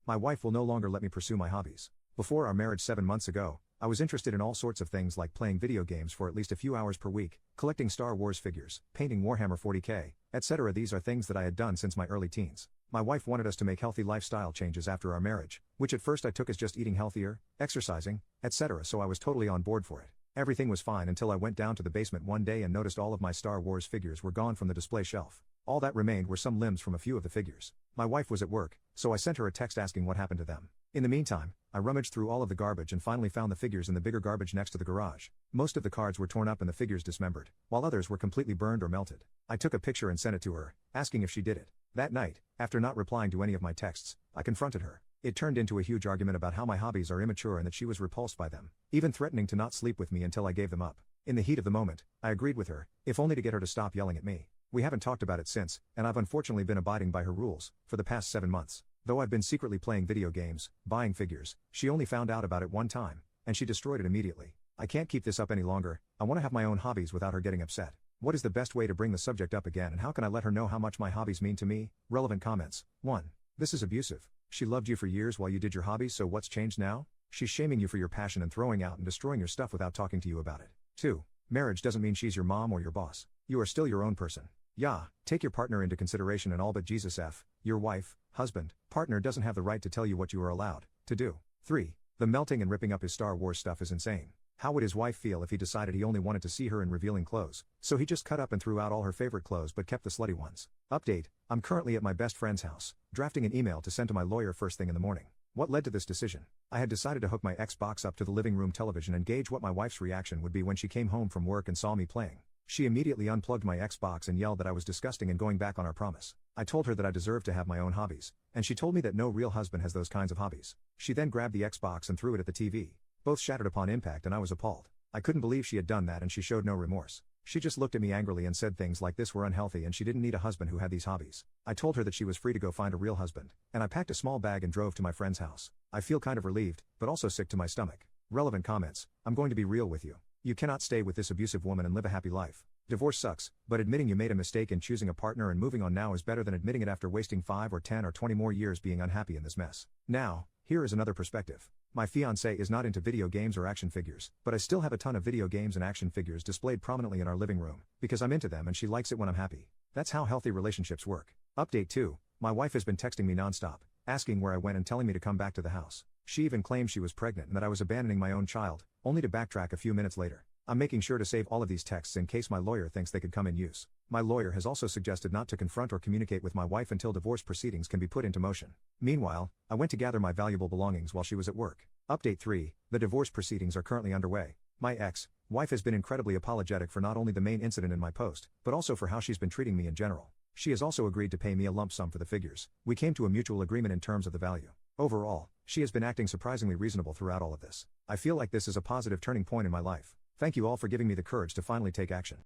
My wife will no longer let me pursue my hobbies. Before our marriage 7 months ago, I was interested in all sorts of things like playing video games for at least a few hours per week, collecting Star Wars figures, painting Warhammer 40K, etc. These are things that I had done since my early teens. My wife wanted us to make healthy lifestyle changes after our marriage, which at first I took as just eating healthier, exercising, etc. So I was totally on board for it. Everything was fine until I went down to the basement one day and noticed all of my Star Wars figures were gone from the display shelf. All that remained were some limbs from a few of the figures. My wife was at work, so I sent her a text asking what happened to them. In the meantime, I rummaged through all of the garbage and finally found the figures in the bigger garbage next to the garage. Most of the cards were torn up and the figures dismembered, while others were completely burned or melted. I took a picture and sent it to her, asking if she did it. That night, after not replying to any of my texts, I confronted her. It turned into a huge argument about how my hobbies are immature and that she was repulsed by them, even threatening to not sleep with me until I gave them up. In the heat of the moment, I agreed with her, if only to get her to stop yelling at me. We haven't talked about it since, and I've unfortunately been abiding by her rules for the past 7 months. Though I've been secretly playing video games, buying figures, she only found out about it one time, and she destroyed it immediately. I can't keep this up any longer. I want to have my own hobbies without her getting upset. What is the best way to bring the subject up again, and how can I let her know how much my hobbies mean to me? Relevant comments. 1. This is abusive. She loved you for years while you did your hobbies, so what's changed now? She's shaming you for your passion and throwing out and destroying your stuff without talking to you about it. 2. Marriage doesn't mean she's your mom or your boss. You are still your own person. Yeah, take your partner into consideration and all, but Jesus F. Your wife, husband, partner doesn't have the right to tell you what you are allowed to do. 3. The melting and ripping up his Star Wars stuff is insane. How would his wife feel if he decided he only wanted to see her in revealing clothes, so he just cut up and threw out all her favorite clothes but kept the slutty ones? Update, I'm currently at my best friend's house, drafting an email to send to my lawyer first thing in the morning. What led to this decision? I had decided to hook my Xbox up to the living room television and gauge what my wife's reaction would be when she came home from work and saw me playing. She immediately unplugged my Xbox and yelled that I was disgusting and going back on our promise. I told her that I deserved to have my own hobbies, and she told me that no real husband has those kinds of hobbies. She then grabbed the Xbox and threw it at the TV. Both shattered upon impact and I was appalled. I couldn't believe she had done that and she showed no remorse. She just looked at me angrily and said things like this were unhealthy and she didn't need a husband who had these hobbies. I told her that she was free to go find a real husband, and I packed a small bag and drove to my friend's house. I feel kind of relieved, but also sick to my stomach. Relevant comments. I'm going to be real with you. You cannot stay with this abusive woman and live a happy life. Divorce sucks, but admitting you made a mistake in choosing a partner and moving on now is better than admitting it after wasting 5 or 10 or 20 more years being unhappy in this mess. Now, here is another perspective. My fiancé is not into video games or action figures, but I still have a ton of video games and action figures displayed prominently in our living room, because I'm into them and she likes it when I'm happy. That's how healthy relationships work. Update 2. My wife has been texting me nonstop, asking where I went and telling me to come back to the house. She even claimed she was pregnant and that I was abandoning my own child, only to backtrack a few minutes later. I'm making sure to save all of these texts in case my lawyer thinks they could come in use. My lawyer has also suggested not to confront or communicate with my wife until divorce proceedings can be put into motion. Meanwhile, I went to gather my valuable belongings while she was at work. Update 3. The divorce proceedings are currently underway. My ex-wife has been incredibly apologetic for not only the main incident in my post, but also for how she's been treating me in general. She has also agreed to pay me a lump sum for the figures. We came to a mutual agreement in terms of the value. Overall, she has been acting surprisingly reasonable throughout all of this. I feel like this is a positive turning point in my life. Thank you all for giving me the courage to finally take action.